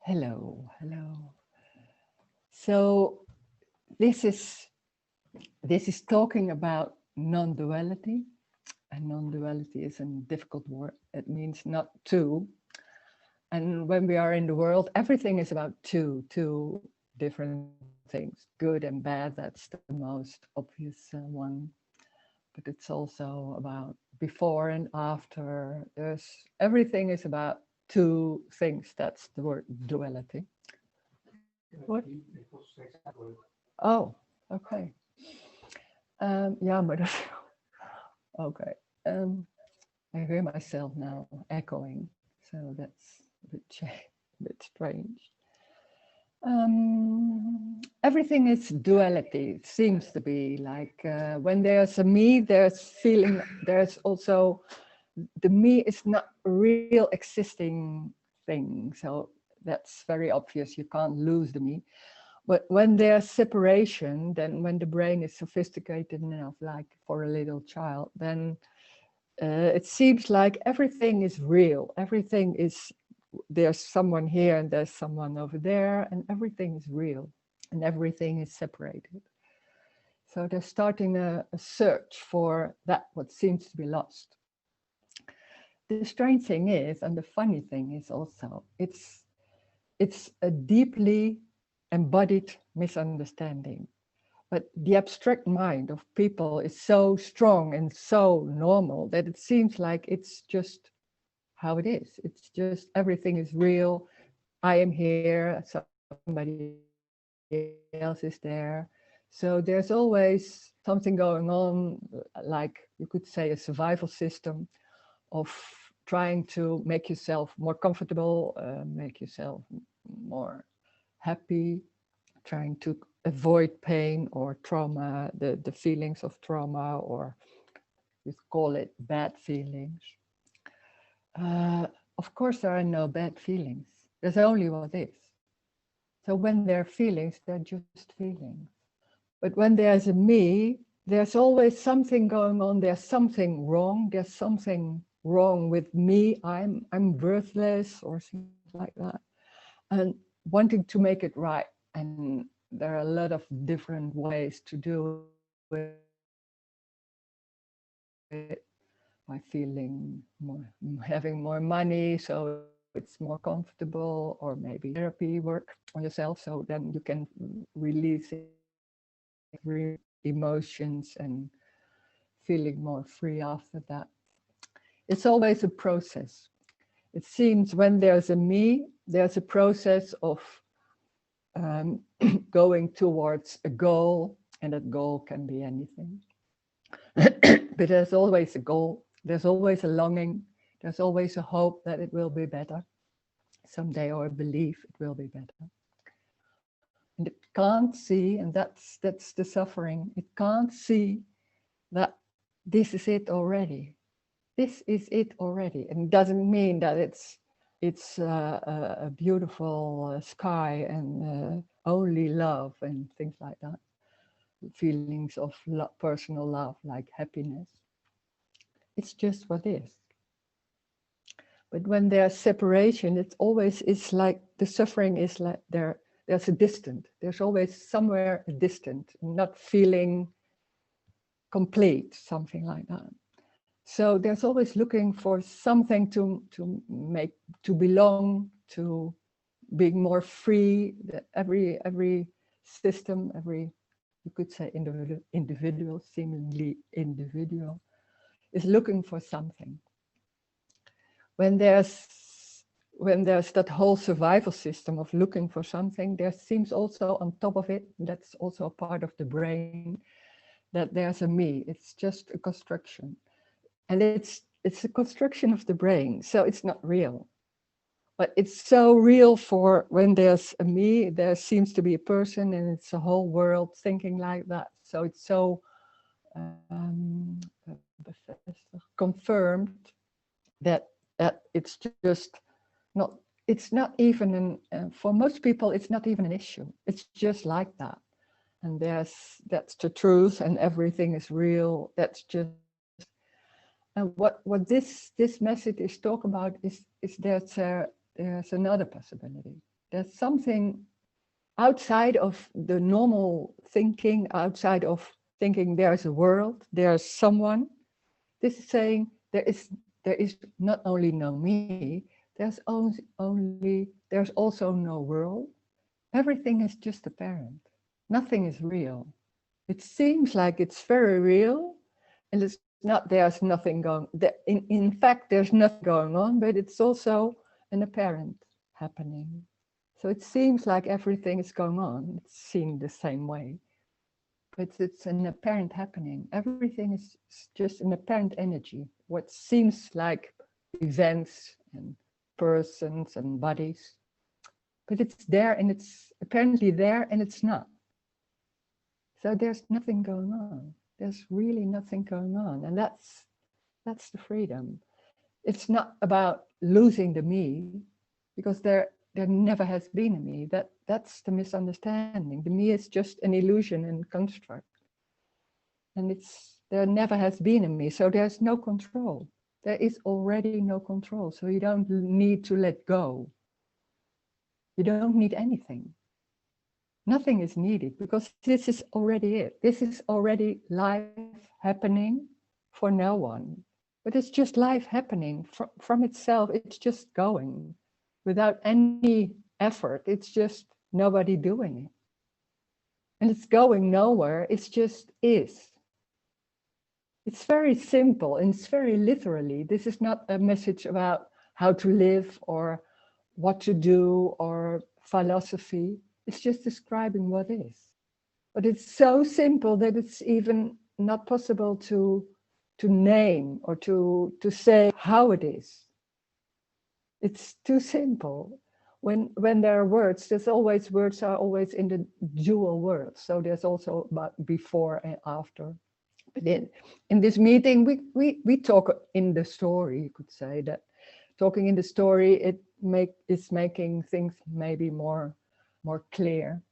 Hello, hello. So this is talking about non-duality, and non-duality is a difficult word. It means not two. And when we are in the world, everything is about two different things, good and bad. That's the most obvious one. But it's also about before and after. Everything is about two things. That's the word duality. What? Oh, okay. Ja, maar dat. Okay. I hear myself now echoing, so that's a bit strange. Everything is duality. It seems to be like when there's a me, there's feeling. There's also the me is not a real existing thing. So that's very obvious. You can't lose the me. But when there's separation, then when the brain is sophisticated enough, like for a little child, then it seems like everything is real. Everything is, there's someone here and there's someone over there, and everything is real and everything is separated. So they're starting a search for that what seems to be lost. The strange thing is, and the funny thing is also, it's a deeply embodied misunderstanding. But the abstract mind of people is so strong and so normal that it seems like it's just how it is. It's just everything is real. I am here, somebody else is there. So there's always something going on, like you could say a survival system of trying to make yourself more comfortable, make yourself more happy, trying to avoid pain or trauma, the feelings of trauma, or you call it bad feelings. Uh, of course, there are no bad feelings. There's only what is. So when there are feelings, they're just feelings. But when there's a me, there's always something going on. There's something wrong. There's something wrong with me. I'm worthless or things like that. And wanting to make it right. And there are a lot of different ways to do it by feeling more, having more money, so it's more comfortable, or maybe therapy work on yourself, so then you can releasing emotions and feeling more free after that. It's always a process. It seems when there's a me, there's a process of going towards a goal, and that goal can be anything. But there's always a goal, there's always a longing, there's always a hope that it will be better someday, or a belief it will be better. And it can't see, and that's the suffering, it can't see that this is it already. This is it already. And it doesn't mean that it's a beautiful sky and only love and things like that. Feelings of personal love, like happiness. It's just what is. But when there's separation, it's like the suffering is like there's a distant. There's always somewhere a distant, not feeling complete, something like that. So there's always looking for something to make, to belong, to being more free. Every system, every, you could say individual, seemingly individual, is looking for something. When there's that whole survival system of looking for something, there seems also on top of it, that's also a part of the brain, that there's a me. It's just a construction. And it's a construction of the brain, so it's not real. But it's so real for when there's a me, there seems to be a person, and it's a whole world thinking like that. So it's so confirmed that it's just not, it's not even for most people, it's not even an issue. It's just like that. And that's the truth, and everything is real. That's just, and what this message is talk about is there's another possibility. There's something outside of the normal thinking, outside of thinking there's a world, there's someone. This is saying there is not only no me, there's also no world. Everything is just apparent. Nothing is real. It seems like it's very real, and it's not. There's nothing going. In fact, there's nothing going on, but it's also an apparent happening. So it seems like everything is going on. It's seen the same way, but it's an apparent happening. Everything is just an apparent energy. What seems like events and persons and bodies, but it's there and it's apparently there and it's not. So there's nothing going on. There's really nothing going on. And that's the freedom. It's not about losing the me, because there never has been a me. That's the misunderstanding. The me is just an illusion and construct. And there never has been a me. So there's no control. There is already no control. So you don't need to let go. You don't need anything. Nothing is needed, because this is already it. This is already life happening for no one. But it's just life happening from itself. It's just going without any effort. It's just nobody doing it. And it's going nowhere. It's just is. It's very simple and it's very literally. This is not a message about how to live or what to do or philosophy. It's just describing what is. But it's so simple that it's even not possible to name or to say how it is. It's too simple. When there are words, words are always in the dual words. So there's also about before and after. But in this meeting, we talk in the story. You could say that talking in the story, is making things maybe more clear.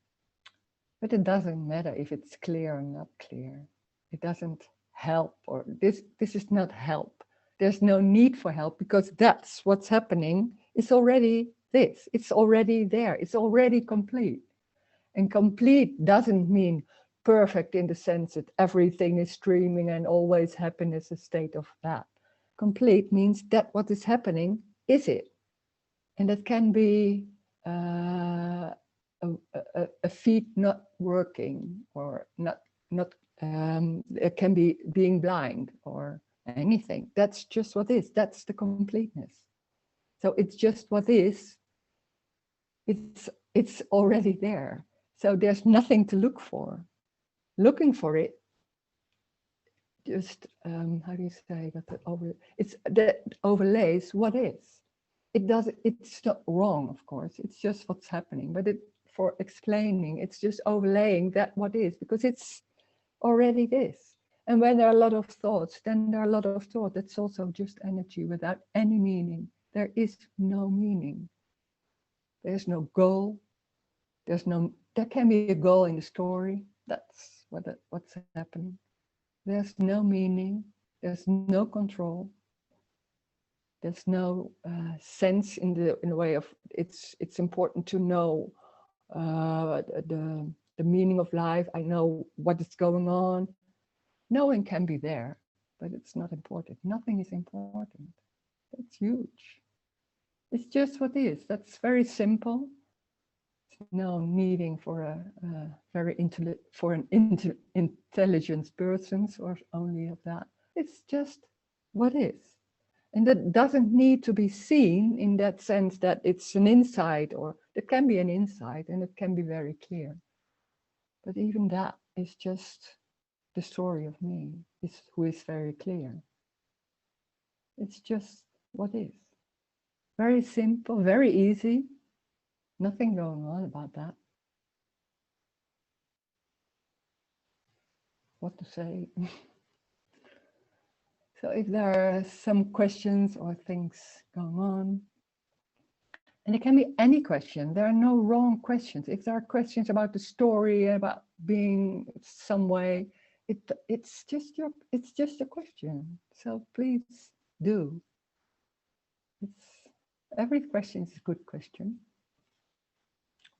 But it doesn't matter if it's clear or not clear. It doesn't help, or this is not help. There's no need for help, because that's what's happening. It's already this. It's already there. It's already complete. And complete doesn't mean perfect in the sense that everything is streaming and always happiness is a state of that. Complete means that what is happening is it. And that can be a feet not working, or not it can be being blind or anything. That's just what is. That's the completeness. So it's just what is. It's already there. So there's nothing to look for. Looking for it, just how do you say that? It's that overlays what is. It's not wrong, of course. It's just what's happening. But for explaining, it's just overlaying that what is, because it's already this. And when there are a lot of thoughts, then there are a lot of thought. That's also just energy without any meaning. There is no meaning. There's no goal. There can be a goal in the story. That's what's happening. There's no meaning. There's no control. There's no sense in the way of it's important to know the meaning of life. I know what is going on. Knowing can be there, but it's not important. Nothing is important. That's huge. It's just what is. That's very simple. No needing for intelligent persons or only of that. It's just what is. And that doesn't need to be seen in that sense that it's an insight, or it can be an insight and it can be very clear. But even that is just the story of me, who is very clear. It's just what is. Very simple, very easy. Nothing going on about that. What to say? So if there are some questions or things going on, and it can be any question. There are no wrong questions. If there are questions about the story, about being some way, it's just a question. So please do. Every question is a good question.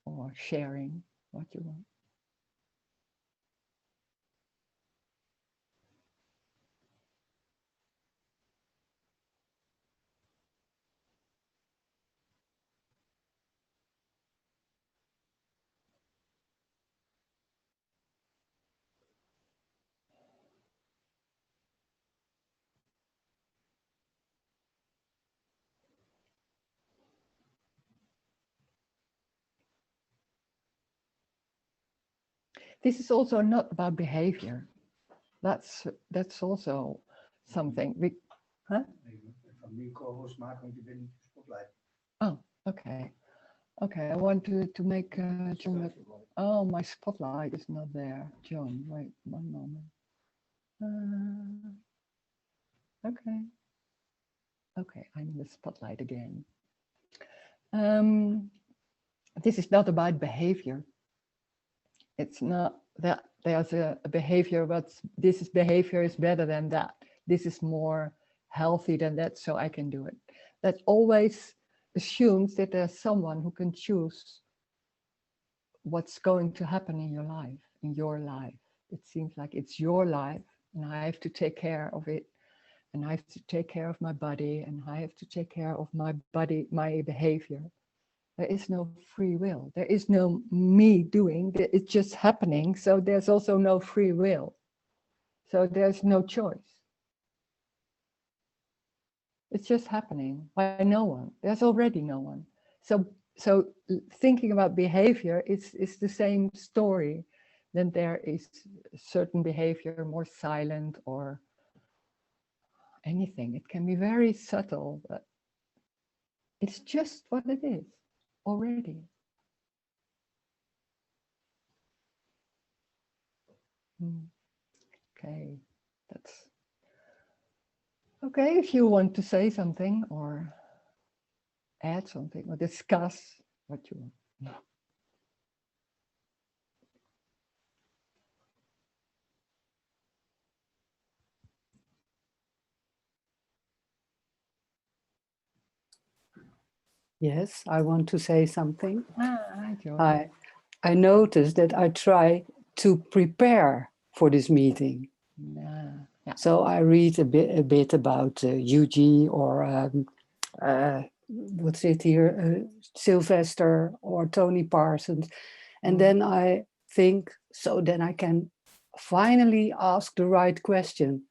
or sharing what you want. This is also not about behavior. That's also something. Huh? Oh, okay. Okay, I want to make John. Oh, my spotlight is not there. John, wait one moment. Okay. Okay, I'm in the spotlight again. This is not about behavior. It's not that there's a behavior, but this is behavior is better than that. This is more healthy than that, so I can do it. That always assumes that there's someone who can choose what's going to happen in your life, It seems like it's your life, and I have to take care of it, and I have to take care of my body, and I have to take care of my body, my behavior. There is no free will. There is no me doing, it's just happening. So there's also no free will. So there's no choice. It's just happening by no one. There's already no one. So thinking about behavior is the same story. Then there is certain behavior more silent or anything. It can be very subtle, but it's just what it is already. Okay, that's okay. If you want to say something or add something or discuss what you want. Yes, I want to say something. Joy. I noticed that I try to prepare for this meeting. Yeah. So I read a bit about UG or what's it here, Sylvester or Tony Parsons. And then I think, so then I can finally ask the right question.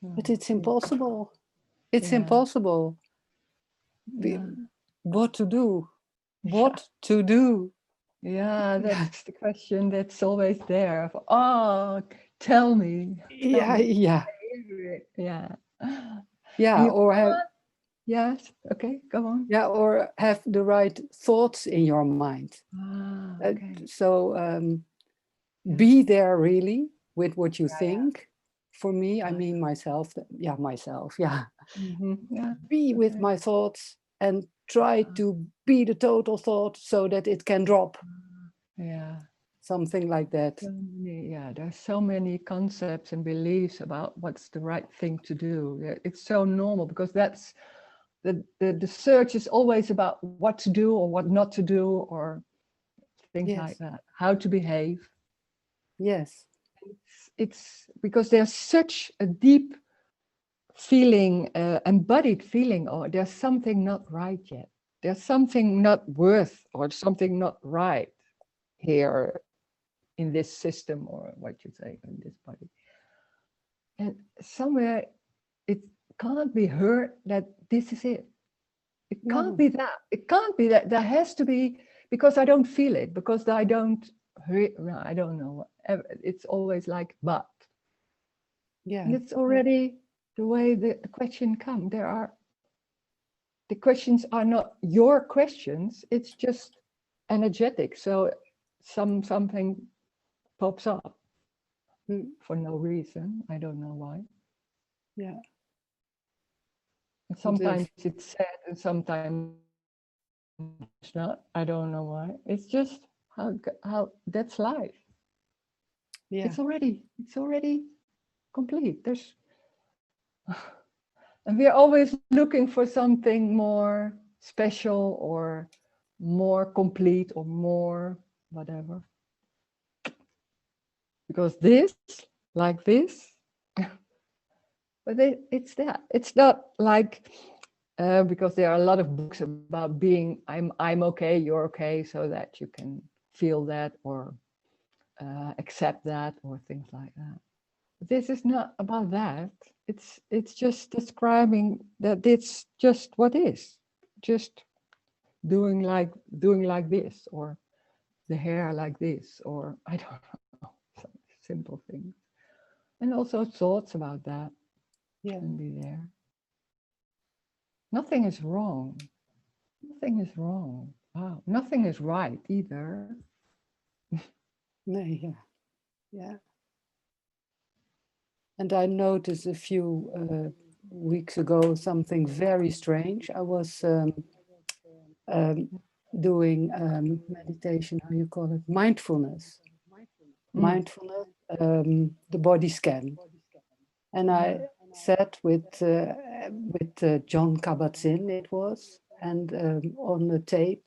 But it's impossible. It's impossible. What to do? What to do? Yeah, that's the question that's always there. Oh, tell me. Yeah. Yeah. Yeah, or have, yes, okay, go on. yeah, or have the right thoughts in your mind. Okay. So be there really with what you think. For me, I mean myself. Myself. Yeah. Yeah. Be with my thoughts and try to be the total thought so that it can drop. Yeah. Something like that. There's so many concepts and beliefs about what's the right thing to do. It's so normal because that's the search is always about what to do or what not to do or things like that, how to behave. Yes. It's because there's such a deep feeling, embodied feeling, or there's something not right yet. There's something not worth or something not right here in this system or what you say in this body. And somewhere it can't be heard that this is it. It can't be that. It can't be that. There has to be, because I don't feel it, because I don't, I don't know. It's always like, but. Yeah. And it's already the way the question comes. The questions are not your questions. It's just energetic. So something pops up for no reason. I don't know why. Yeah. And sometimes it's sad and sometimes it's not. I don't know why. It's just how that's life. Yeah. It's already complete. And we're always looking for something more special or more complete or more whatever. Because this, like this, but it's that. It's not like because there are a lot of books about being I'm okay, you're okay, so that you can feel that or accept that or things like that. But this is not about that. It's just describing that it's just what is, just doing like this, or the hair like this, or I don't know, some simple things. And also thoughts about that Yeah. can be there. Nothing is wrong. Nothing is wrong. Wow. Nothing is right either. No, yeah. Yeah. And I noticed a few weeks ago something very strange. I was um, doing meditation, how you call it, mindfulness, Mm. the body scan. And I sat with John Kabat-Zinn, it was, and on the tape,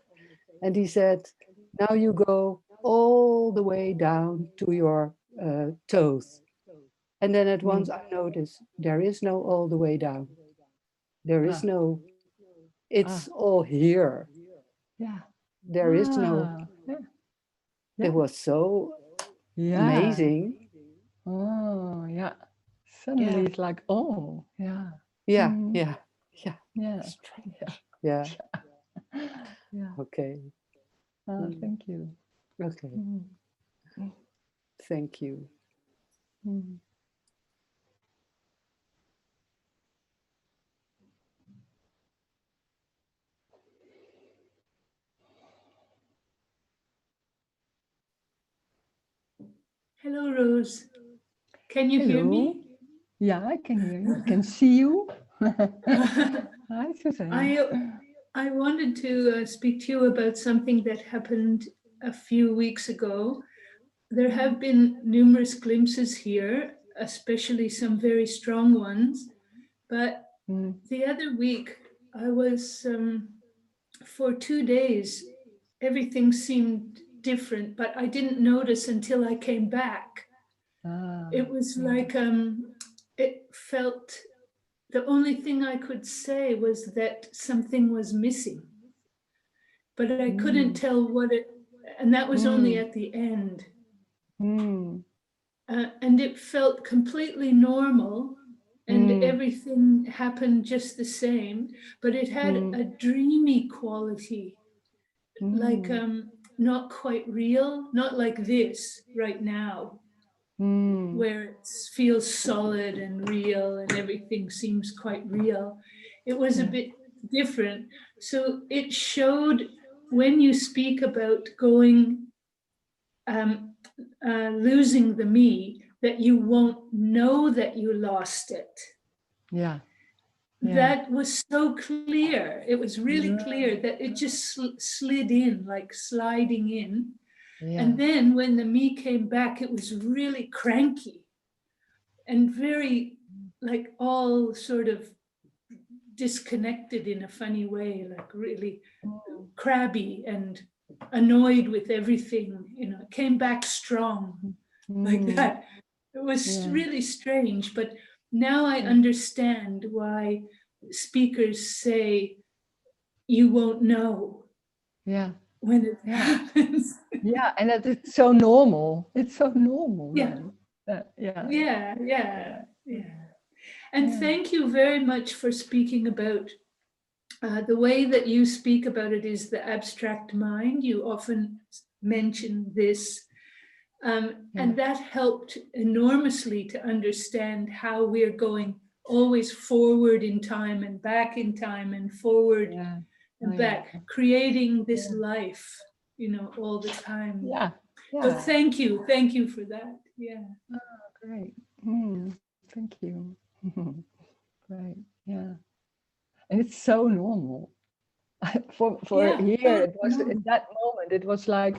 and he said, now you go all the way down to your toes. And then at once I noticed there is no all the way down. There is no, it's all here. Yeah. There is no, Yeah. it was so Yeah. amazing. Oh, yeah. Suddenly Yeah. it's like, oh, yeah. Yeah. Mm. Yeah. Yeah. Yeah. Strange. Yeah. Yeah. Okay. Thank you. Okay. Mm. Thank you. Mm. Hello, Rose. Can you hear Hello. me? Yeah, I can hear you. I can see you. Hi, Suzanne. I wanted to speak to you about something that happened a few weeks ago. There have been numerous glimpses here, especially some very strong ones. But the other week, I was, for 2 days, everything seemed different, but I didn't notice until I came back. It was like, it felt, the only thing I could say was that something was missing, but I couldn't tell what it, and that was only at the end. And it felt completely normal, and everything happened just the same, but it had a dreamy quality, like not quite real, not like this right now, where it feels solid and real and everything seems quite real. It was a bit different. So it showed when you speak about going, losing the me, that you won't know that you lost it. Yeah. That was so clear. It was really clear that it just slid in, like sliding in. And then when the me came back, it was really cranky and very, like, all sort of disconnected in a funny way, like really crabby and annoyed with everything. It came back strong like that. It was really strange, but now I understand why speakers say you won't know when it happens. Yeah, and that it's so normal. It's so normal Yeah. then. Yeah. And thank you very much for speaking about the way that you speak about it is the abstract mind. You often mention this. And that helped enormously to understand how we're going always forward in time and back in time and forward and back, creating this life, all the time. So thank you for that. Yeah. Great. Thank you. Great. Yeah. And it's so normal. For here, it was in that moment. It was like,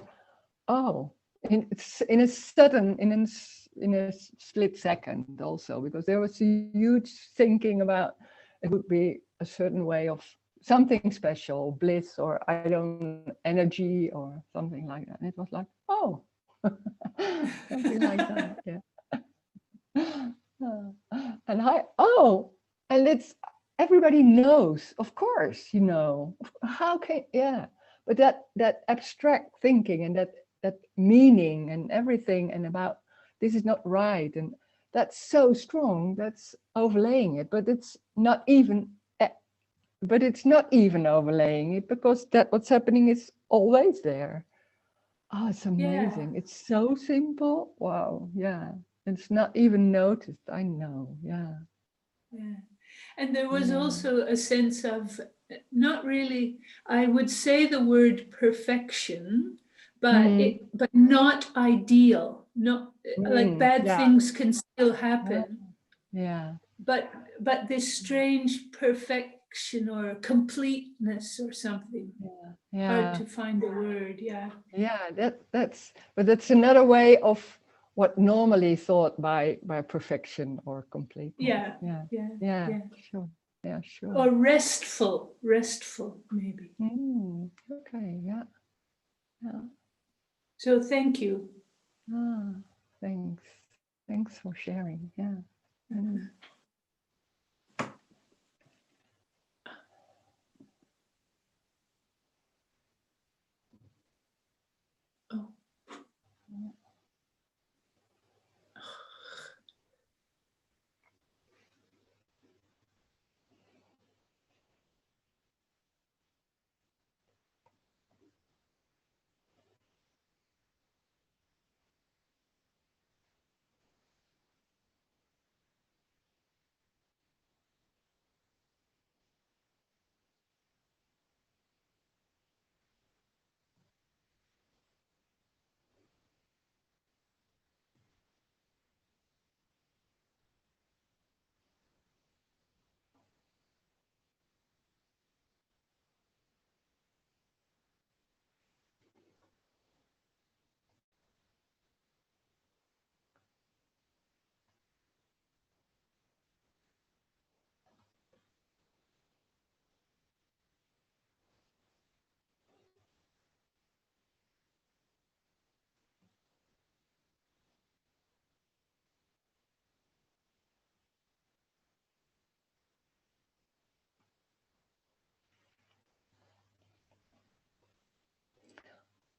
oh, in a sudden, in a split second, also, because there was a huge thinking about it would be a certain way of something special, bliss, or I don't energy or something like that. And it was like, oh, something like that. Yeah. And and it's everybody knows, of course, you know. How can yeah? But that abstract thinking and that meaning and everything and about this is not right and that's so strong. That's overlaying it, but it's not even. But it's not even overlaying it because that what's happening is always there. Oh, it's Yeah, amazing. It's so simple. Wow. Yeah. It's not even noticed. I know. Yeah. yeah. And there was Yeah. also a sense of not really, I would say the word perfection, but Mm, but not ideal. Not like bad yeah. things can still Yeah. happen, Yeah. but this strange perfection or completeness or something. Yeah. Hard Yeah. to find a word. Yeah. Yeah. But that's another way of what normally thought by perfection or completeness. Yeah. Yeah. Yeah. Yeah. Yeah. Sure. Yeah. Sure. Or restful maybe. Okay. Yeah. Yeah. So thank you. Ah, thanks. Thanks for sharing. Yeah. Mm. Oh.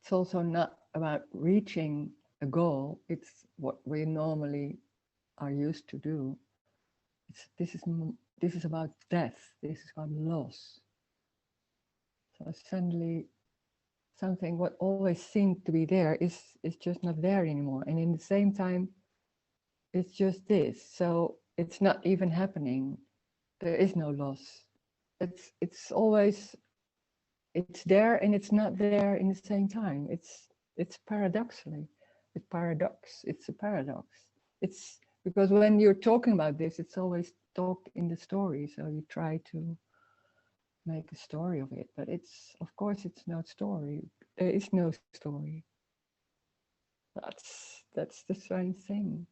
It's also not about reaching a goal. It's what we normally are used to do. This is about death. This is about loss. So suddenly something what always seemed to be there is just not there anymore. And in the same time, it's just this. So it's not even happening. There is no loss. It's always it's there and it's not there in the same time. It's paradoxically, it's paradox. It's a paradox. It's because when you're talking about this, it's always talked in the story. So you try to make a story of it, but it's of course it's no story. There is no story. That's the strange thing.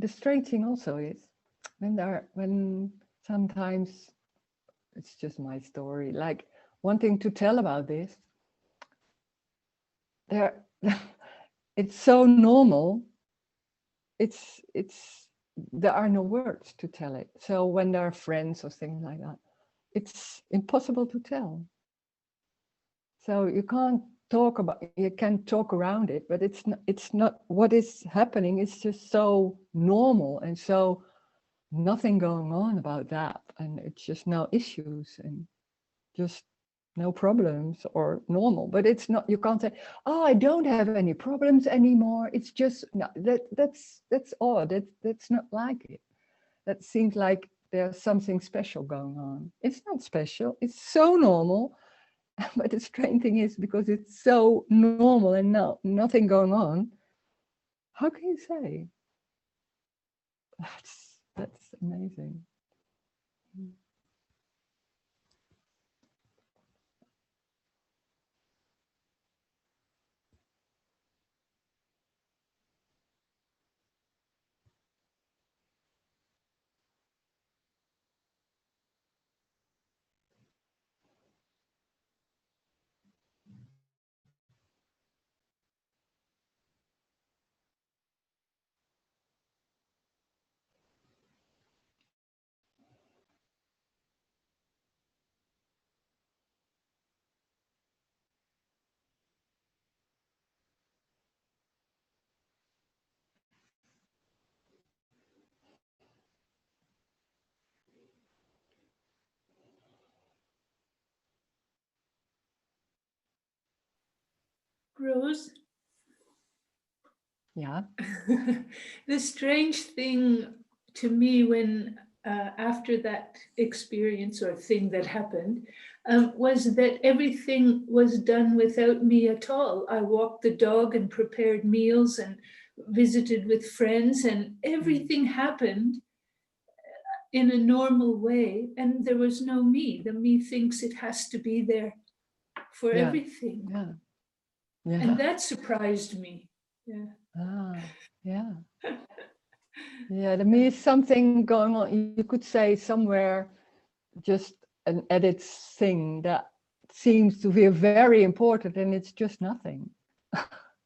The strange thing also is when sometimes it's just my story. Like wanting to tell about this, there, it's so normal. It's there are no words to tell it. So when there are friends or things like that, it's impossible to tell. So you can't talk about, you can talk around it, but it's not what is happening. It's just so normal and so nothing going on about that. And it's just no issues and just no problems or normal. But it's not, you can't say, oh, I don't have any problems anymore. It's just, no, that's odd. That's not like it. That seems like there's something special going on. It's not special. It's so normal. But the strange thing is, because it's so normal and nothing going on, how can you say? That's amazing. Rose, Yeah. the strange thing to me when after that experience or thing that happened was that everything was done without me at all. I walked the dog and prepared meals and visited with friends, and everything happened in a normal way, and there was no me. The me thinks it has to be there for Yeah. everything. Yeah. Yeah. And that surprised me. Yeah. Ah, yeah. Yeah, there is something going on. You could say somewhere just an added thing that seems to be very important, and it's just nothing.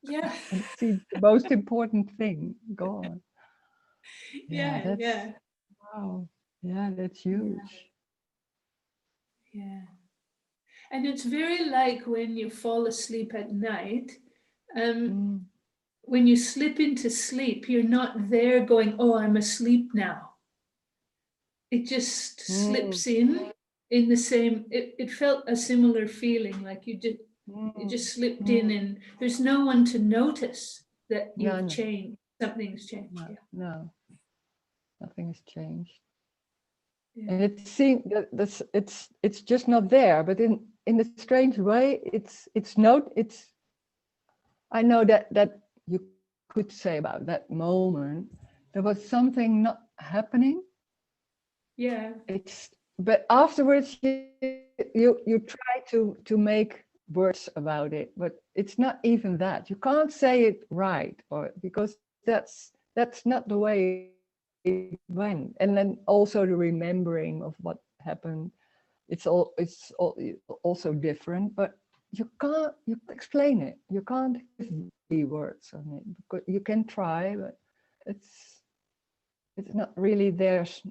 Yeah. And it seems the most important thing gone. Yeah, Yeah. that's Yeah. wow. Yeah, that's huge. Yeah. And it's very like when you fall asleep at night. Mm, When you slip into sleep, you're not there going, oh, I'm asleep now. It just mm, slips in the same, it felt a similar feeling, like you mm, just slipped in, mm. and there's no one to notice that Yeah, you've no, changed, something's changed. no, Yeah. no, nothing has changed. Yeah. And it seems that it's just not there. But in a strange way, it's I know that you could say about that moment, there was something not happening. Yeah. But afterwards you try to make words about it, but it's not even that. You can't say it right, or because that's not the way it went. And then also the remembering of what happened, it's also different, but you can't explain it. You can't give the words on it, because you can try, but it's not really, there's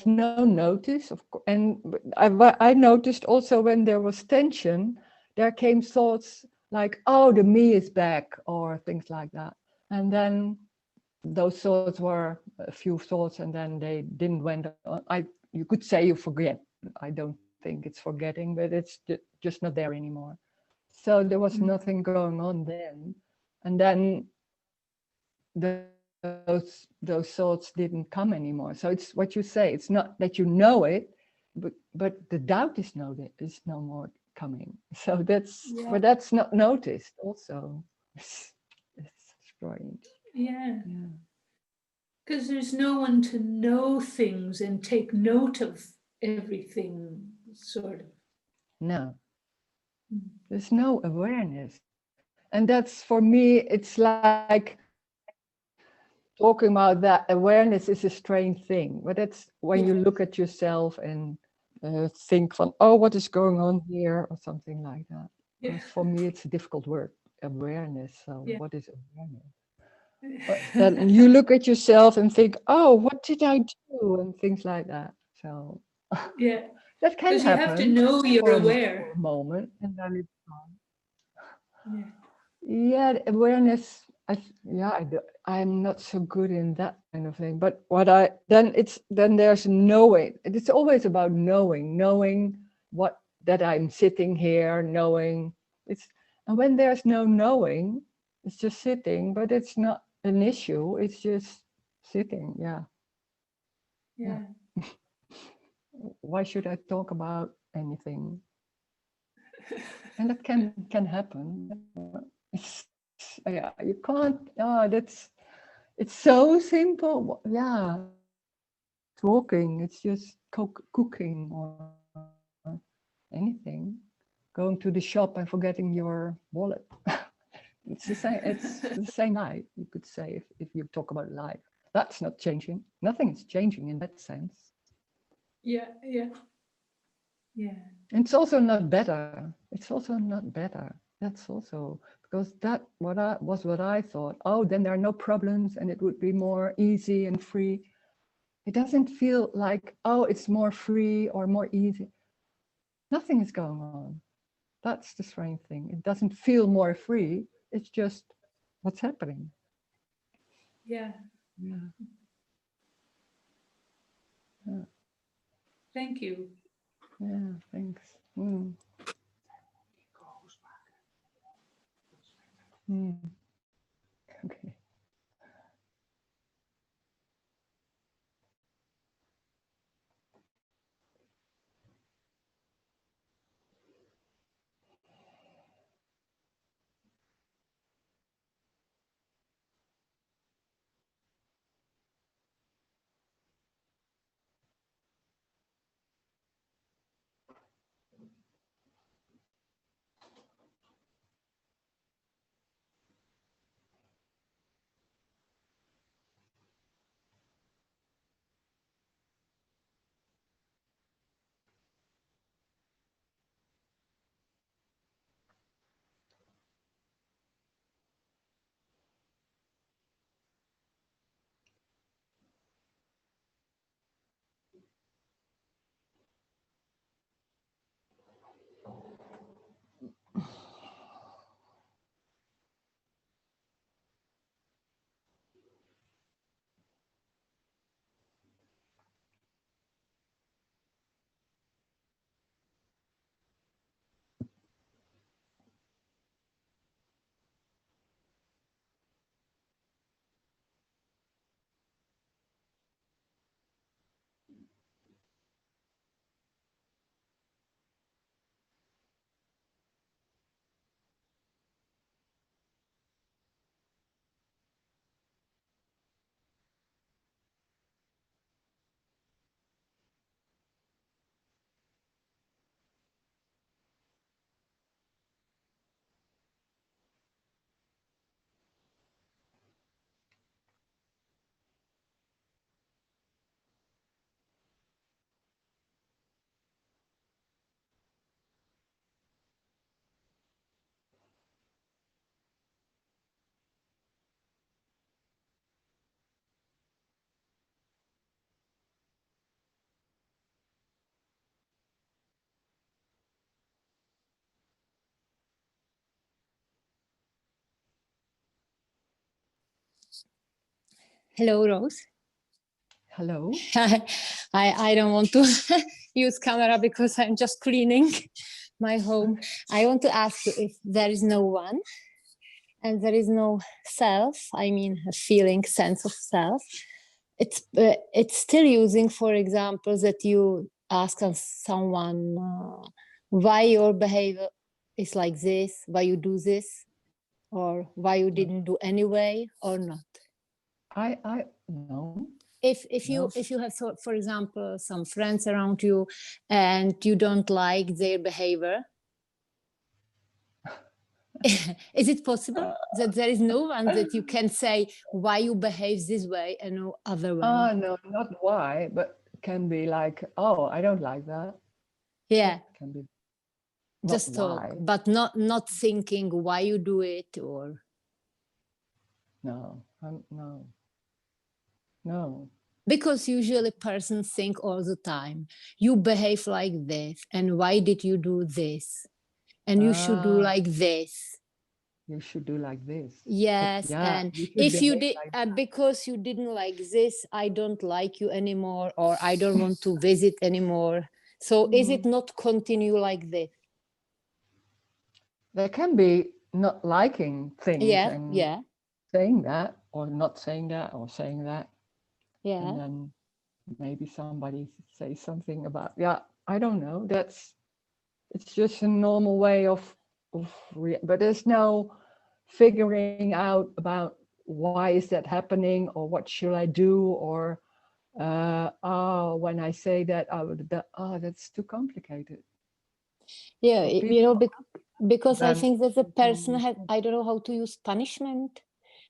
no notice of course. And I noticed also when there was tension, there came thoughts like, oh, the me is back, or things like that. And then those thoughts were a few thoughts, and then they didn't went on. You could say you forget. I don't think it's forgetting, but it's just not there anymore. So there was nothing going on then. And then those thoughts didn't come anymore. So it's what you say. It's not that you know it, but the doubt is no more coming. So but that's not noticed. Also, it's strange. Yeah. Yeah. Because there's no one to know things and take note of everything, sort of. No, there's no awareness, and that's, for me, it's like talking about that awareness is a strange thing, but that's when you look at yourself and think from, oh, what is going on here, or something like that. Yeah. Because for me, it's a difficult word, awareness. So Yeah. what is awareness? But then you look at yourself and think, oh, what did I do? And things like that. So Yeah. that can Because you have to happen know for you're a aware. moment, and then it's gone. Yeah. Yeah, the awareness. I'm not so good in that kind of thing. But then there's knowing. It's always about knowing what that I'm sitting here, knowing and when there's no knowing, it's just sitting, but it's not an issue. It's just sitting. Yeah. Yeah. Why should I talk about anything? And that can happen. It's, yeah, you can't. Oh, it's so simple. Yeah, it's walking. It's just cooking or anything. Going to the shop and forgetting your wallet. It's the same. It's the same life. You could say if you talk about life, that's not changing. Nothing is changing in that sense. Yeah. Yeah. Yeah. And it's also not better. It's also not better. That's also because that what I thought. Oh, then there are no problems, and it would be more easy and free. It doesn't feel like, oh, it's more free or more easy. Nothing is going on. That's the strange thing. It doesn't feel more free. It's just what's happening. Yeah. Yeah. Yeah. Thank you. Yeah. Thanks. Mm. Mm. Okay. Hello, Rose. Hello. I don't want to use camera because I'm just cleaning my home. I want to ask you if there is no one and there is no self, I mean a feeling, sense of self, it's still using, for example, that you ask someone why your behavior is like this, why you do this, or why you didn't do anyway, or not? I no. If you have, for example, some friends around you and you don't like their behavior, is it possible that there is no one that you can say why you behave this way and no other way? No, not why, but can be like, oh, I don't like that. Yeah, It can be just not talk, why. but not thinking why you do it or. No, no, no. Because usually persons think all the time, you behave like this, and why did you do this? And you should do like this. You should do like this. Yes, Yeah, and you should if you behave did, like because you didn't like this, I don't like you anymore, or I don't want to visit anymore. So is it not continue like this? there can be not liking things Yeah, and yeah, saying that or not saying that or saying that, and yeah, then maybe somebody says something about, yeah, I don't know, it's just a normal way of but there's no figuring out about why is that happening or what should I do, or oh, when I say that I would oh, that's too complicated yeah. for You know, people. because I Then think that the person had, I don't know how to use punishment,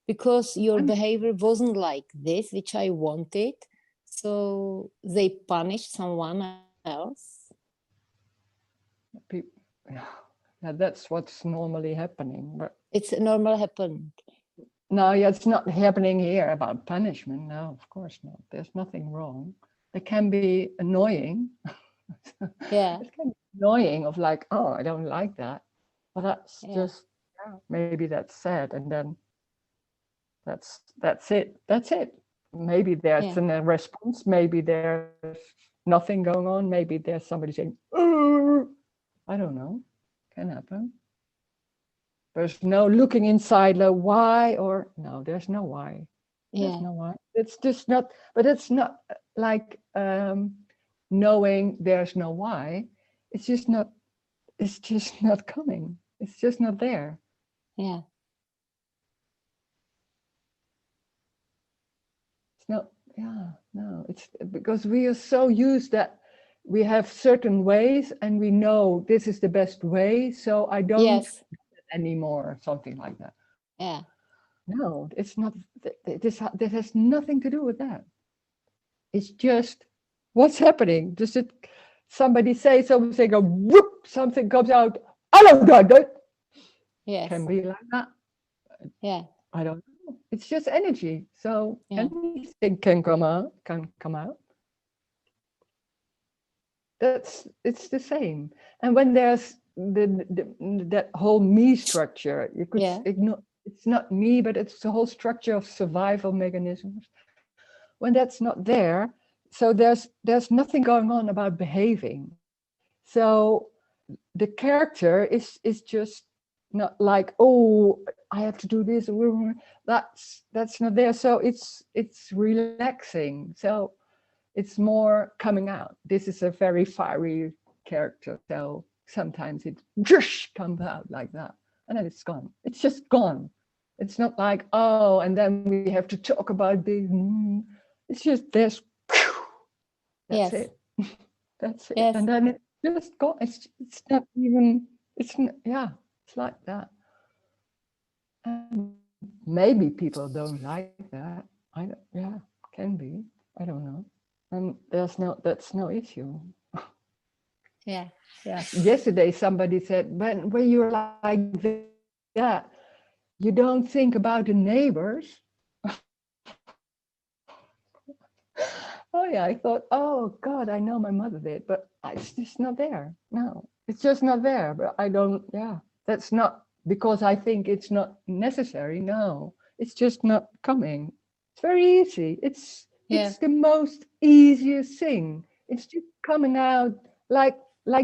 because your behavior wasn't like this, which I wanted. So they punished someone else. yeah, that's what's normally happening, but It's normal happened. no, yeah, it's not happening here about punishment. No, of course not. There's nothing wrong. It can be annoying. Yeah. It can be annoying of like, oh, I don't like that. But that's Yeah. just, yeah, maybe that's sad. And then that's it. That's it. Maybe there's Yeah. a response. Maybe there's nothing going on. Maybe there's somebody saying, "Urgh." I don't know. Can happen. There's no looking inside the why, or no, there's no why. There's Yeah. no why. It's just not, but it's not like knowing there's no why. It's just not coming. It's just not there. Yeah. It's not, yeah, no, it's because we are so used that we have certain ways and we know this is the best way. So I don't Yes. do it anymore, something like that. Yeah. No, it's not. This has nothing to do with that. It's just what's happening. Does it? Somebody say something, go whoop, something comes out. Hello, Dad. Yes. Can be like that. Yeah. I don't know. It's just energy. So Yeah. anything can come out. It's the same. And when there's that whole me structure, you could Yeah. ignore. It's not me, but it's the whole structure of survival mechanisms. When that's not there, so there's nothing going on about behaving. So the character is just not like, oh, I have to do this. That's not there. So it's relaxing. So it's more coming out. This is a very fiery character. So sometimes it just comes out like that, and then it's gone. It's just gone. It's not like, oh, and then we have to talk about this. It's just this. That's Yes. it. That's it. Yes. And then it's just gone. It's not even. It's not, yeah. It's like that. And maybe people don't like that. Yeah, can be. I don't know. And that's no issue. Yeah. Yeah. Yesterday somebody said, when you're like that, you don't think about the neighbors. Oh yeah, I thought, oh God, I know my mother did, but it's just not there. No, it's just not there. But I don't, yeah, that's not because I think it's not necessary. No, it's just not coming. It's very easy. It's the most easiest thing. It's just coming out like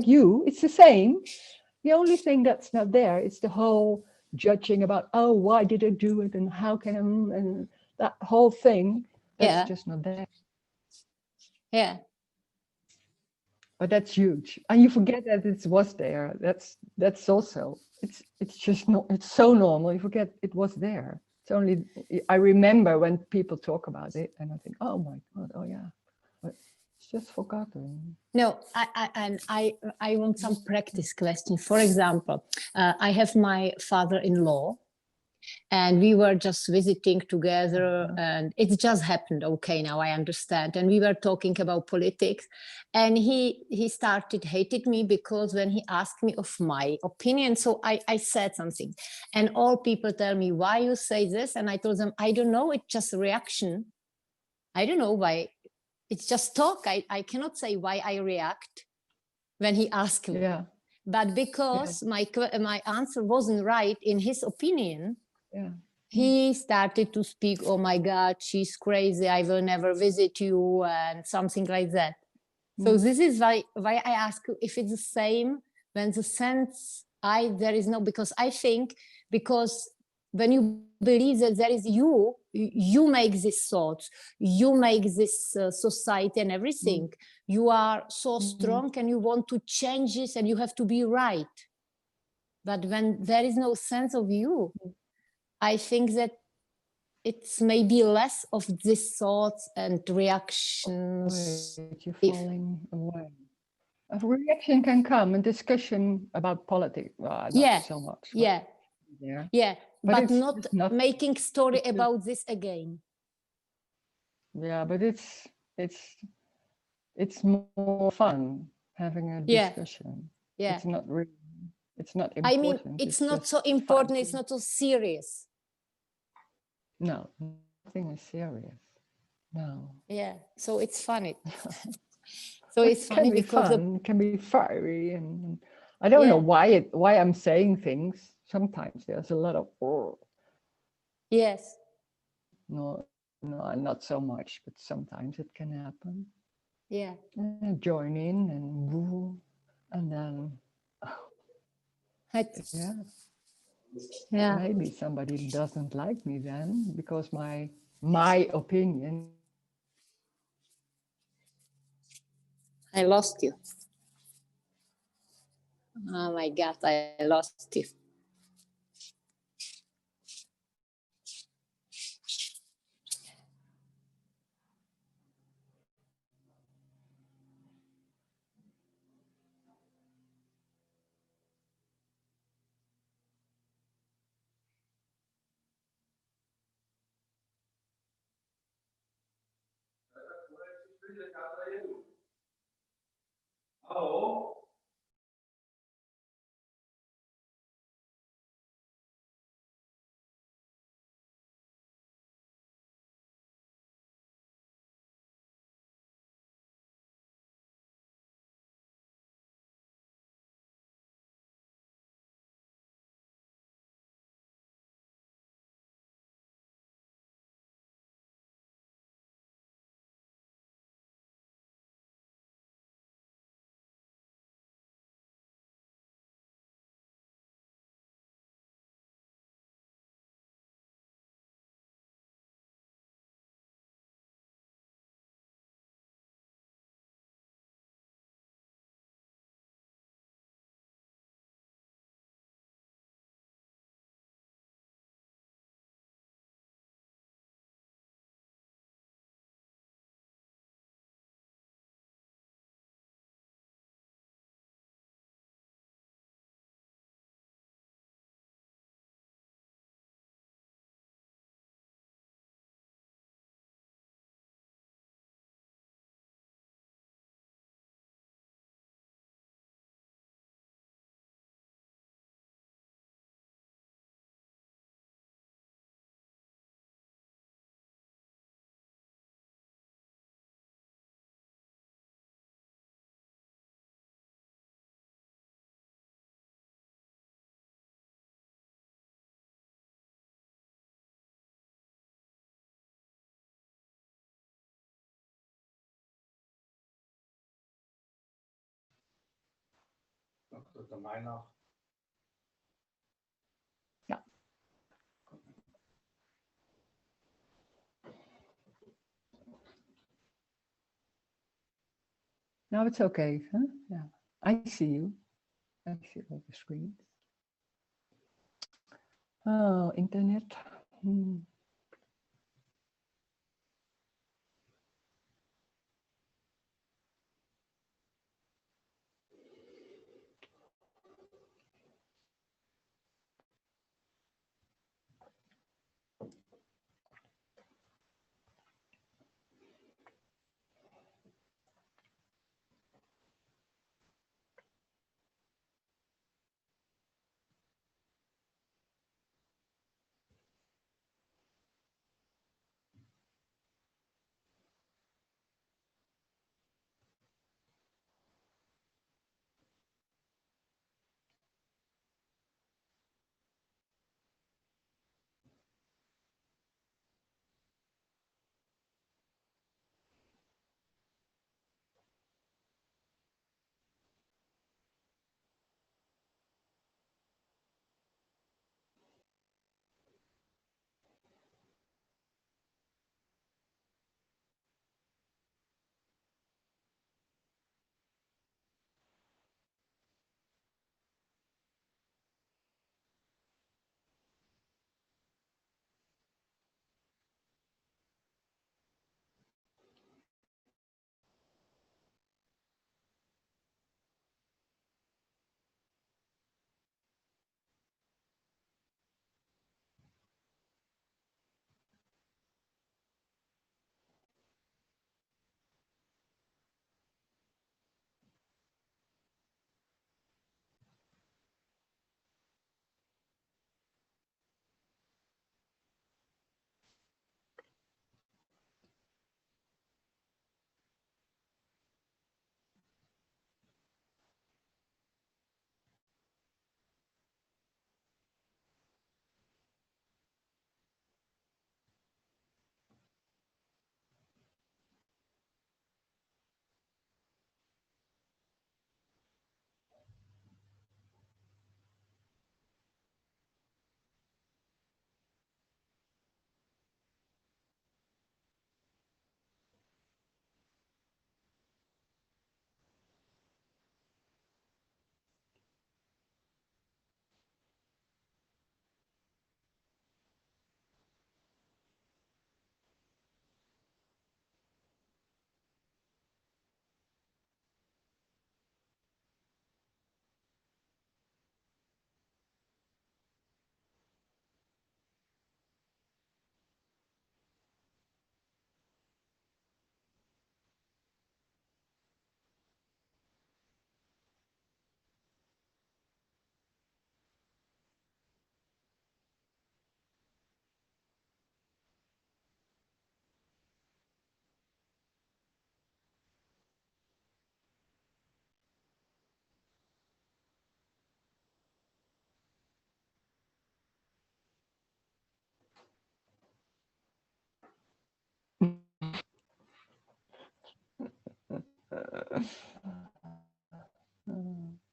you. It's the same. The only thing that's not there is the whole judging about, oh, why did I do it and how can I, and that whole thing. That's just not there. Yeah. But that's huge, and you forget that it was there. That's also it's just not. It's so normal. You forget it was there. It's only I remember when people talk about it, and I think, oh my God, oh yeah, but it's just forgotten. No, I want some practice questions. For example, I have my father-in-law, and we were just visiting together, and it just happened. Okay, now I understand. And we were talking about politics, and he started hating me because when he asked me of my opinion, so I said something, and all people tell me, why you say this? And I told them, I don't know, it's just a reaction. I don't know why. It's just talk. I cannot say why I react when he asked me. Yeah. But because my answer wasn't right in his opinion, he started to speak, oh my God, she's crazy, I will never visit you, and something like that. So this is why I ask you if it's the same when the sense there is no, because I think, because when you believe that there is you make these thoughts, you make this society and everything, you are so strong and you want to change this and you have to be right. But when there is no sense of you, I think that it's maybe less of these thoughts and reactions. You're falling away. A reaction can come, a discussion about politics. Well, not so much. Yeah. But not making story about this again. Yeah, but it's more fun having a discussion. Yeah. It's not really, it's not important. I mean, it's not so important, it's not so serious. No, nothing is serious. No. Yeah, so it's funny. So it's funny because it can be fiery, and I don't know why I'm saying things. Sometimes there's a lot of yes. No, not so much, but sometimes it can happen. Yeah. Join in and woo, and then maybe somebody doesn't like me then because my opinion. I lost you. Oh my God, I lost you. Oh. Dr. Meiner. Yeah. Now it's okay, huh? Yeah. I see you. I see all the screens. Oh, internet.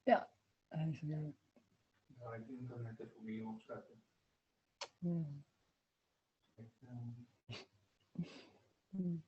Ja, hij is weer. Ja, het internet is voor mij opzetten. Ja. Hmm.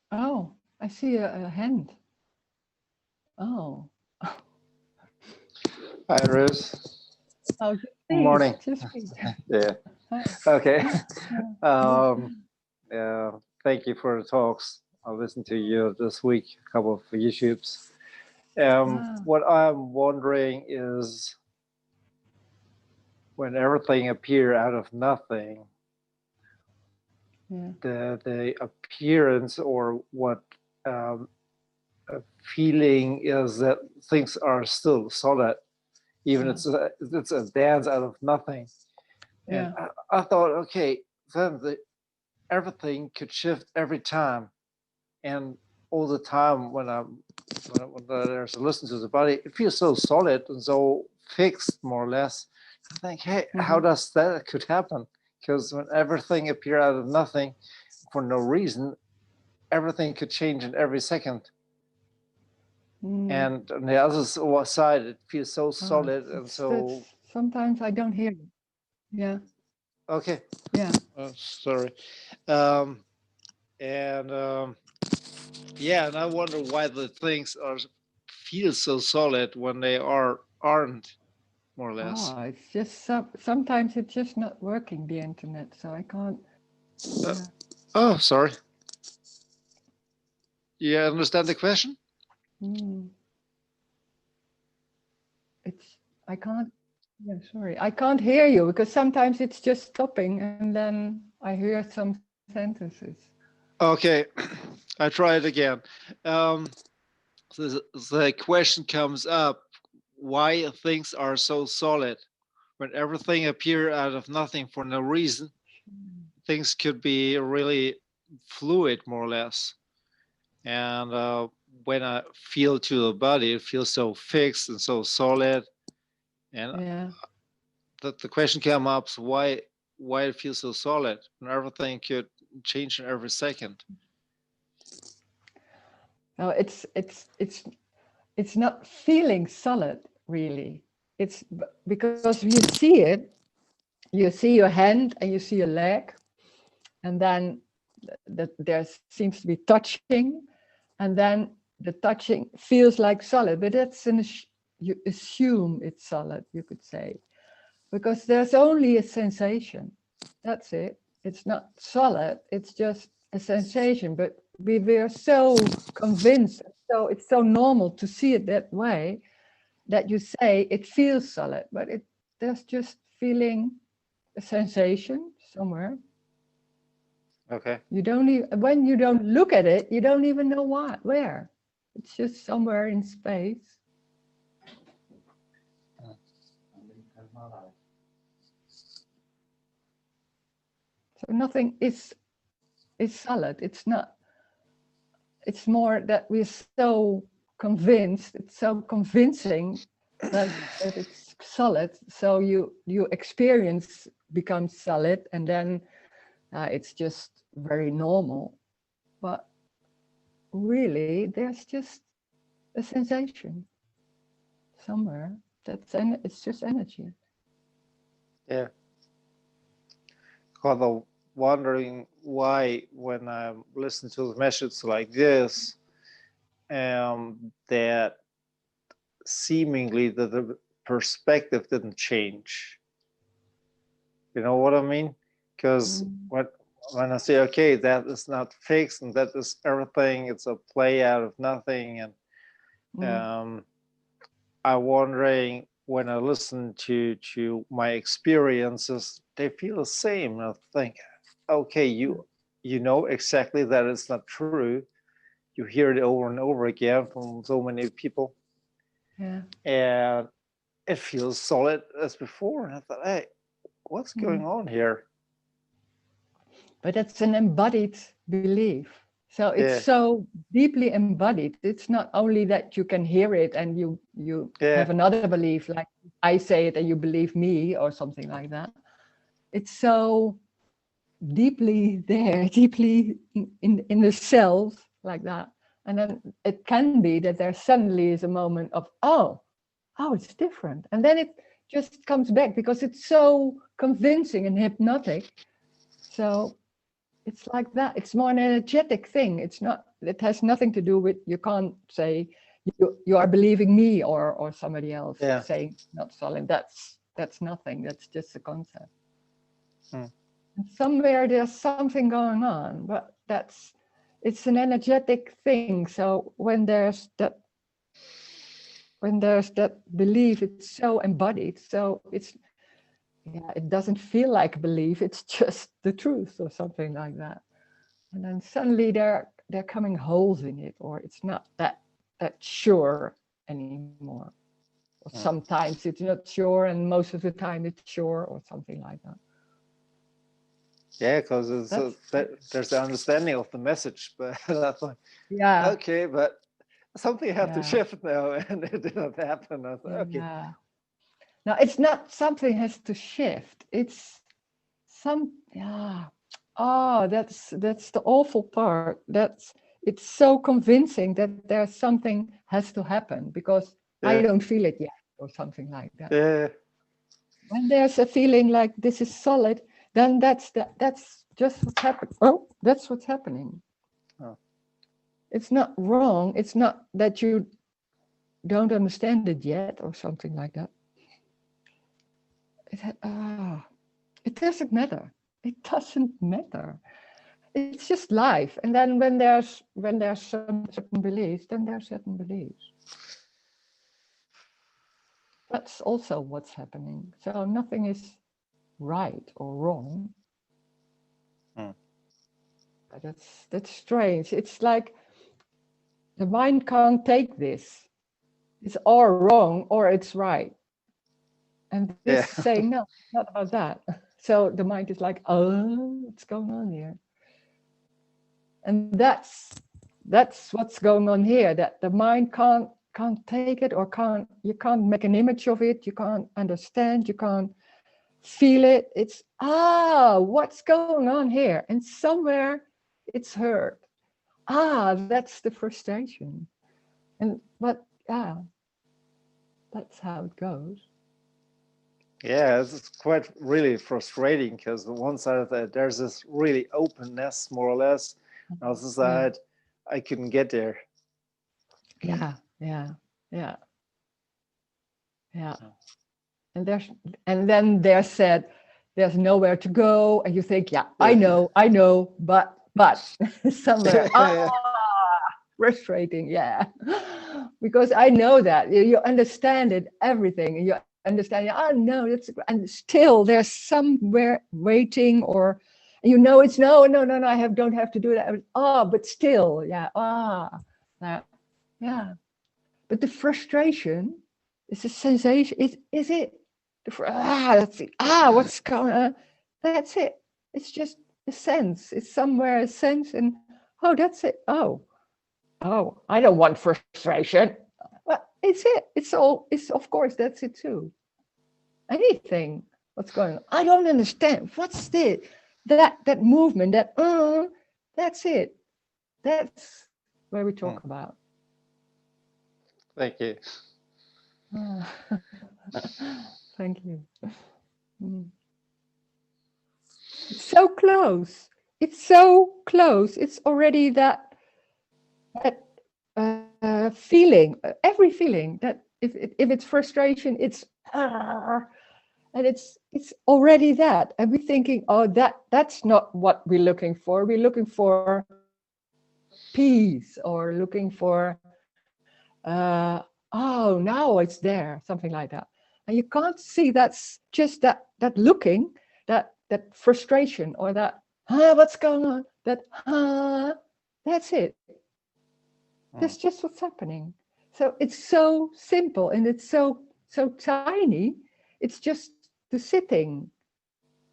Oh, I see a hand. Oh. Hi, Rose. Oh, Morning. Just please. Yeah. Hi. Okay. Yeah. Yeah. Thank you for the talks. I listened to you this week, a couple of YouTubes. What I'm wondering is when everything appear out of nothing, Yeah. the appearance or what a feeling is that things are still solid, even it's a dance out of nothing. And Yeah. I thought, okay, then everything could shift every time, and all the time when there's a listen to the body, it feels so solid and so fixed, more or less. I think, hey, how does that could happen? Because when everything appear out of nothing for no reason, everything could change in every second. And on the other side, it feels so solid and so. Sometimes I don't hear you. Yeah. Okay. Yeah. Sorry. And yeah, and I wonder why the things feel so solid when they aren't, more or less. Oh, it's just sometimes it's just not working, the internet, so I can't. Yeah. Oh, sorry. You understand the question? I can't. Yeah, sorry, I can't hear you because sometimes it's just stopping and then I hear some sentences. Okay, I try it again. The question comes up: why things are so solid when everything appear out of nothing for no reason? Things could be really fluid, more or less. And when I feel to the body, it feels so fixed and so solid. And Yeah. the question came up: why it feels so solid when everything could change in every second? No, it's not feeling solid really. It's because you see it. You see your hand and you see your leg, and then there seems to be touching, and then the touching feels like solid, but that's you assume it's solid, you could say, because there's only a sensation. That's it. It's not solid. It's just a sensation, but we're so convinced, so it's so normal to see it that way that you say it feels solid, but there's just feeling a sensation somewhere. Okay. You don't even, when you don't look at it, you don't even know where. It's just somewhere in space. So nothing is solid. It's not. It's more that we're so convinced, it's so convincing that it's solid. So you experience becomes solid, and then it's just very normal. But really, there's just a sensation somewhere. It's just energy. Yeah. Although wondering why, when I listen to the message like this, that seemingly the perspective didn't change. You know what I mean? Because when I say, okay, that is not fixed and that is everything, it's a play out of nothing, and I'm wondering, when I listen to my experiences, they feel the same. I think, okay, you know exactly that it's not true. You hear it over and over again from so many people. Yeah. And it feels solid as before. And I thought, hey, what's going on here? But it's an embodied belief. So it's so deeply embodied. It's not only that you can hear it and you have another belief, like I say it and you believe me or something like that. It's so deeply there, deeply in the cells like that. And then it can be that there suddenly is a moment of, oh, it's different. And then it just comes back because it's so convincing and hypnotic. So it's like that. It's more an energetic thing. It's not, it has nothing to do with, you can't say you are believing me or somebody else saying not solid. That's nothing. That's just a concept. And somewhere there's something going on, but it's an energetic thing. So when there's that belief, it's so embodied. So it doesn't feel like belief, it's just the truth or something like that. And then suddenly there are coming holes in it, or it's not that sure anymore. Or sometimes it's not sure, and most of the time it's sure, or something like that. Yeah, because there's the understanding of the message, but I thought, yeah, okay, but something had to shift now, and it didn't happen. I thought, okay. Yeah. Now it's not something has to shift. It's that's the awful part. It's so convincing that there's something has to happen because I don't feel it yet or something like that. Yeah. When there's a feeling like this is solid, then that's just what's happening. Oh, that's what's happening. Oh. It's not wrong. It's not that you don't understand it yet or something like that. It doesn't matter. It doesn't matter. It's just life. And then when there's some certain beliefs, then there's certain beliefs. That's also what's happening. So nothing is right or wrong. But that's strange. It's like the mind can't take this. It's or wrong or it's right. And this saying, no, it's not about that. So the mind is like, oh, what's going on here? And that's what's going on here, that the mind can't take it, or you can't make an image of it, you can't understand, you can't feel it. It's what's going on here? And somewhere it's heard. That's the frustration. But that's how it goes. Yeah, it's quite really frustrating because on one side of that there's this really openness, more or less. On the other side, I couldn't get there. Yeah. And then they're said, there's nowhere to go, and you think, I know, but somewhere, frustrating, because I know that you understand it, everything, you understand, no, and still there's somewhere waiting, or it's no, I don't have to do that. But still, but the frustration is a sensation. Is it? That's it. What's going on? That's it. It's just a sense. It's somewhere a sense, and that's it. oh, I don't want frustration. Well, it's it. It's all. It's of course that's it too. Anything. What's going on? I don't understand. What's this? That movement. That's it. That's where we talk about. Thank you. Thank you. It's so close. It's so close. It's already that feeling, every feeling that if it's frustration, it's and it's already that. And we're thinking, oh, that's not what we're looking for. We're looking for peace or looking for oh, now it's there, something like that. And you can't see that's just that looking, that frustration or that what's going on, that that's it. That's just what's happening. So it's so simple and it's so tiny. It's just the sitting.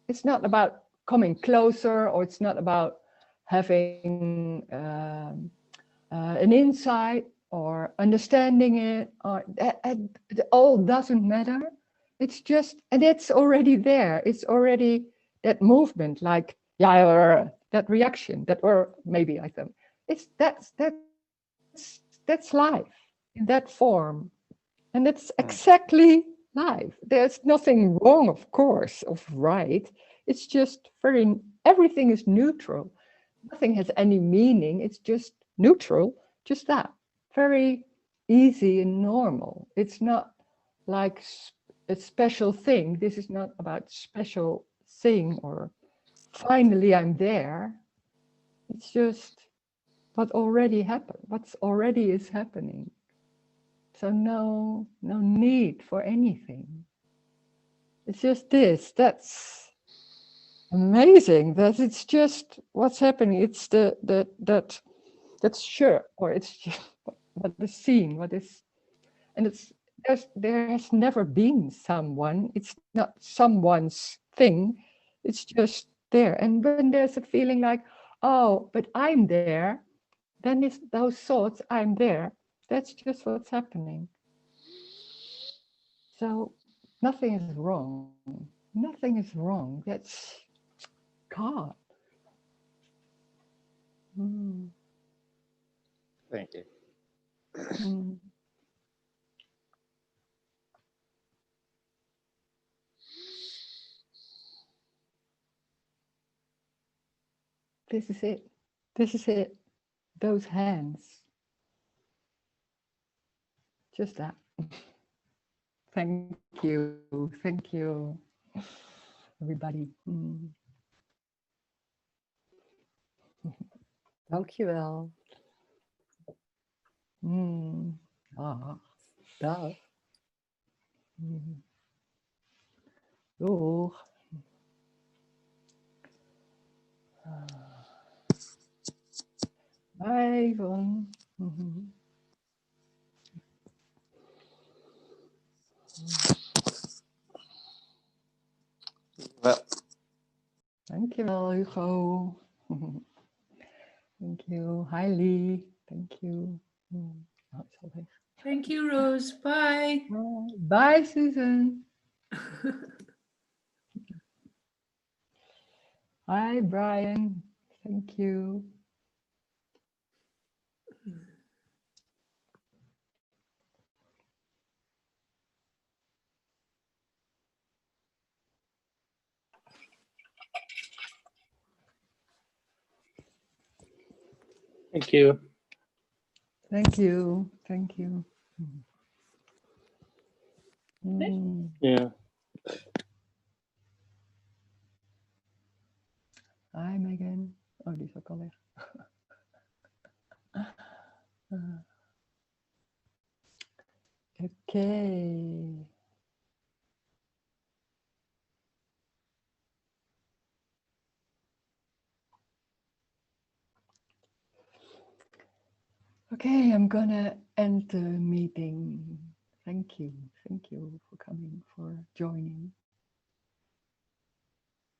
It's not about coming closer, or it's not about having an insight or understanding it, or it all doesn't matter. It's just, and it's already there. It's already that movement, like or that reaction, that, or maybe I thought it's that's life in that form, and it's exactly life. There's nothing wrong, of course, of right. It's just everything is neutral. Nothing has any meaning. It's just neutral, just that. Very easy and normal. It's not like a special thing. This is not about special thing or finally I'm there. It's just what already happened, what's already is happening. So no need for anything. It's just this. That's amazing. That it's just what's happening. It's that's sure, or it's just what the scene, what is, and there has never been someone. It's not someone's thing. It's just there. And when there's a feeling like, oh, but I'm there, then it's those thoughts, I'm there. That's just what's happening. So nothing is wrong. Nothing is wrong. That's God. Thank you. This is it. This is it. Those hands. Just that. Thank you. Thank you, everybody. Dankjewel. Dag. Doeg. Bye, Yvonne. Well, Dankjewel, Hugo. Thank you. Hi, Lee. Thank you. Oh, it's al weg. Thank you, Rose. Bye. Bye, Susan. Hi, Brian. Thank you. Thank you. Thank you. Thank you. Yeah. Hi, Megan. Oh, die is ook al weg. Okay. Okay, I'm gonna end the meeting. Thank you. Thank you for coming, for joining.